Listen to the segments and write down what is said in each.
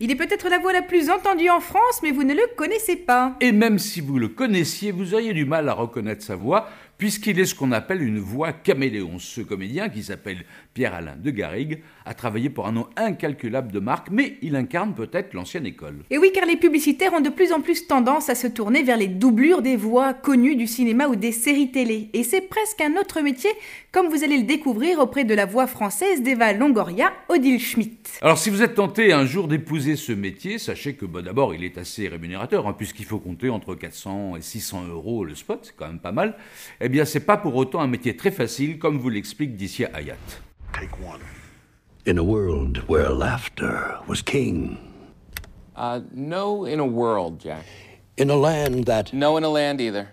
Il est peut-être la voix la plus entendue en France, mais vous ne le connaissez pas. Et même si vous le connaissiez, vous auriez du mal à reconnaître sa voix, puisqu'il est ce qu'on appelle une voix caméléon. Ce comédien, qui s'appelle Pierre-Alain de Garrigues, a travaillé pour un nombre incalculable de marques, mais il incarne peut-être l'ancienne école. Et oui, car les publicitaires ont de plus en plus tendance à se tourner vers les doublures des voix connues du cinéma ou des séries télé. Et c'est presque un autre métier, comme vous allez le découvrir auprès de la voix française d'Eva Longoria, Odile Schmidt. Alors si vous êtes tenté un jour d'épouser ce métier, sachez que d'abord il est assez rémunérateur, puisqu'il faut compter entre 400 et 600 euros le spot, c'est quand même pas mal. Eh bien c'est pas pour autant un métier très facile, comme vous l'explique Dicia Hayat. Take one. In a world where laughter was king. No in a world, Jack. In a land that... No in a land either.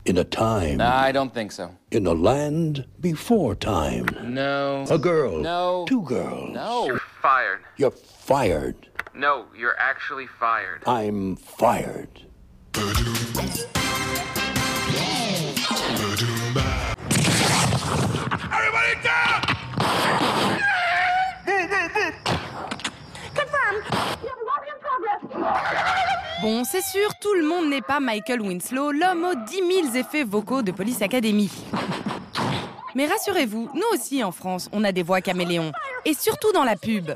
In a time... I don't think so. In a land before time. No. A girl. No. Two girls. No. You're fired. You're fired. No, you're actually fired. I'm fired. Everybody down! Bon, c'est sûr, tout le monde n'est pas Michael Winslow, l'homme aux 10 000 effets vocaux de Police Academy. Mais rassurez-vous, nous aussi en France, on a des voix caméléons. Et surtout dans la pub.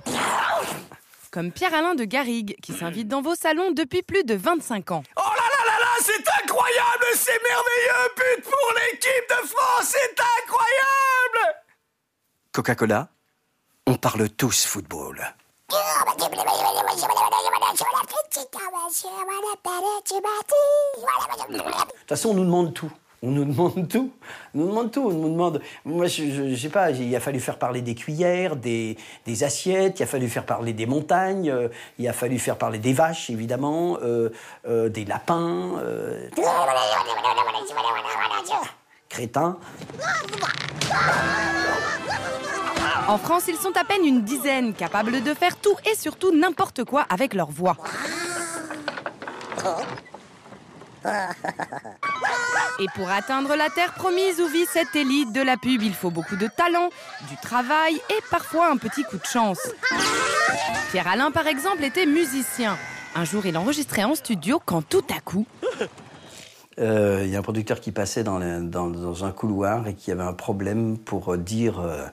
Comme Pierre-Alain de Garrigues, qui s'invite dans vos salons depuis plus de 25 ans. Oh là là là là, c'est incroyable, c'est merveilleux, but pour l'équipe de France, c'est incroyable! Coca-Cola, on parle tous football. De toute façon, on nous demande tout. On nous demande tout. On nous demande tout. On nous demande. Moi, je sais pas. Il a fallu faire parler des cuillères, des assiettes. Il a fallu faire parler des montagnes. Il a fallu faire parler des vaches, évidemment, des lapins. Crétins. En France, ils sont à peine une dizaine, capables de faire tout et surtout n'importe quoi avec leur voix. Et pour atteindre la terre promise où vit cette élite de la pub, il faut beaucoup de talent, du travail et parfois un petit coup de chance. Pierre-Alain, par exemple, était musicien. Un jour, il enregistrait en studio quand tout à coup... Il y a un producteur qui passait dans un couloir et qui avait un problème pour dire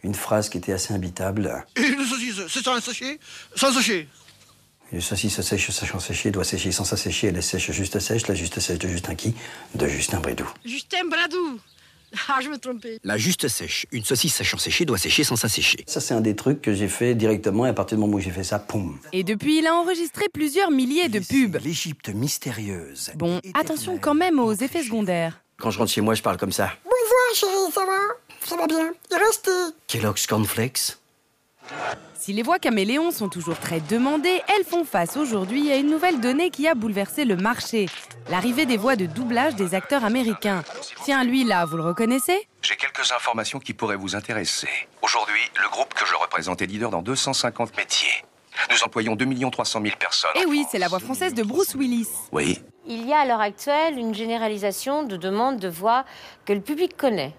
une phrase qui était assez imbitable. Et le saucisse, c'est ça un sachet? Sans sachet? Le saucisse sèche, sachant sécher, doit sécher sans s'assécher. Elle est sèche, juste sèche. La juste sèche de Justin qui? De Justin Brédoux. Justin Brédoux. Ah, je me trompais. La juste sèche. Une saucisse sachant sécher doit sécher sans s'assécher. Ça, c'est un des trucs que j'ai fait directement et à partir du moment où j'ai fait ça, poum. Et depuis, il a enregistré plusieurs milliers de pubs. L'Égypte mystérieuse. Bon, attention quand même aux effets secondaires. Quand je rentre chez moi, je parle comme ça. Bonjour chérie, ça va? Ça va bien. Et restez. Kellogg's Cornflakes. Si les voix caméléons sont toujours très demandées, elles font face aujourd'hui à une nouvelle donnée qui a bouleversé le marché. L'arrivée des voix de doublage des acteurs américains. Tiens, lui là, vous le reconnaissez? J'ai quelques informations qui pourraient vous intéresser. Aujourd'hui, le groupe que je représente est leader dans 250 métiers. Nous employons 2 300 000 personnes. Eh oui, c'est la voix française de Bruce Willis. Oui. Il y a à l'heure actuelle une généralisation de demandes de voix que le public connaît.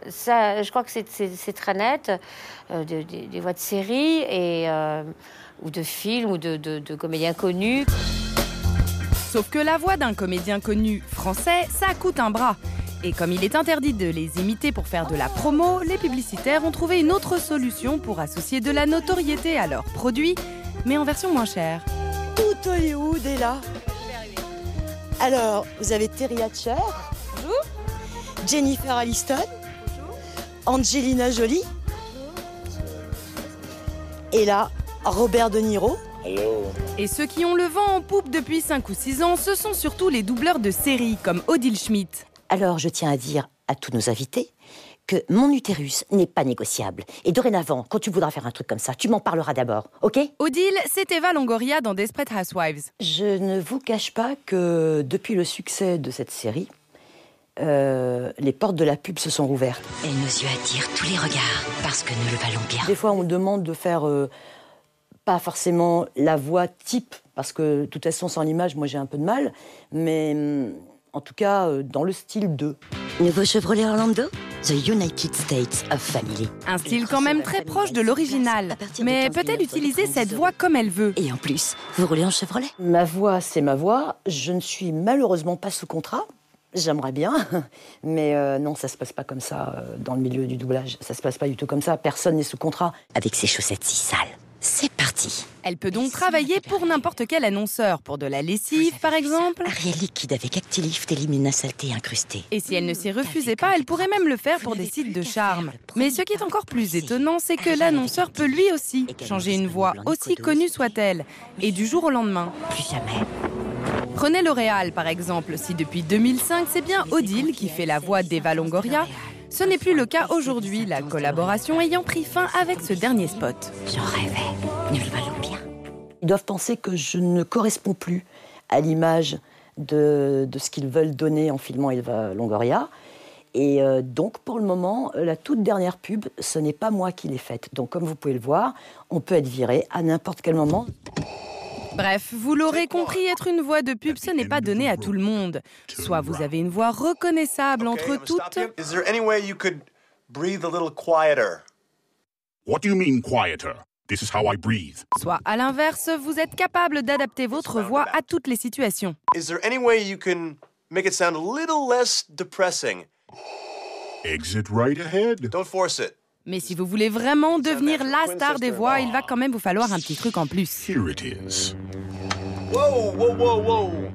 Ça, je crois que c'est très net. Des voix de séries ou de films ou de comédiens connus. Sauf que la voix d'un comédien connu français, ça coûte un bras. Et comme il est interdit de les imiter pour faire de la promo, les publicitaires ont trouvé une autre solution pour associer de la notoriété à leurs produits, mais en version moins chère. Tout Hollywood est là. Alors, vous avez Terry Hatcher. Bonjour. Jennifer Aniston. Bonjour. Angelina Jolie. Bonjour. Et là, Robert De Niro. Hello. Et ceux qui ont le vent en poupe depuis 5 ou 6 ans, ce sont surtout les doubleurs de séries, comme Odile Schmidt. Alors, je tiens à dire à tous nos invités que mon utérus n'est pas négociable. Et dorénavant, quand tu voudras faire un truc comme ça, tu m'en parleras d'abord, ok? Odile, c'est Eva Longoria dans Desperate Housewives. Je ne vous cache pas que depuis le succès de cette série, les portes de la pub se sont rouvertes. Et nos yeux attirent tous les regards, parce que nous le valons bien. Des fois, on me demande de faire pas forcément la voix type, parce que de toute façon, sans l'image, moi j'ai un peu de mal, mais en tout cas, dans le style 2. Nouveau Chevrolet Orlando? The United States of Family. Un style quand même très proche de l'original. Mais peut-elle utiliser cette voix comme elle veut? Et en plus, vous roulez en Chevrolet? Ma voix, c'est ma voix. Je ne suis malheureusement pas sous contrat. J'aimerais bien, mais non, ça se passe pas comme ça dans le milieu du doublage. Ça se passe pas du tout comme ça. Personne n'est sous contrat. Avec ses chaussettes si sales. C'est parti. Elle peut donc travailler pour n'importe quel annonceur, pour de la lessive par exemple. Ariel liquide avec Actilift élimine la saleté incrustée. Et si elle ne s'y refusait pas, elle pourrait même le faire pour des sites de charme. Mais ce qui est encore plus étonnant, c'est que l'annonceur peut lui aussi changer une voix, aussi connue soit-elle, et du jour au lendemain. Plus jamais. Prenez L'Oréal par exemple. Si depuis 2005, c'est bien Odile qui fait la voix d'Eva Longoria, ce n'est plus le cas aujourd'hui, la collaboration ayant pris fin avec ce dernier spot. J'en rêvais. Nous le valons bien. Ils doivent penser que je ne corresponds plus à l'image de ce qu'ils veulent donner en filmant Eva Longoria. Et donc, pour le moment, la toute dernière pub, ce n'est pas moi qui l'ai faite. Donc, comme vous pouvez le voir, on peut être viré à n'importe quel moment. Bref, vous l'aurez compris, être une voix de pub, ce n'est pas donné à tout le monde. Soit vous avez une voix reconnaissable entre toutes. Is there any way you could breathe a little quieter? What do you mean quieter? This is how I breathe. Soit à l'inverse, vous êtes capable d'adapter votre voix à toutes les situations. Is there any way you can make it sound a little less depressing? Exit right ahead. Don't force it. Mais si vous voulez vraiment devenir la star des voix, il va quand même vous falloir un petit truc en plus. Here it is. Whoa, whoa, whoa, whoa.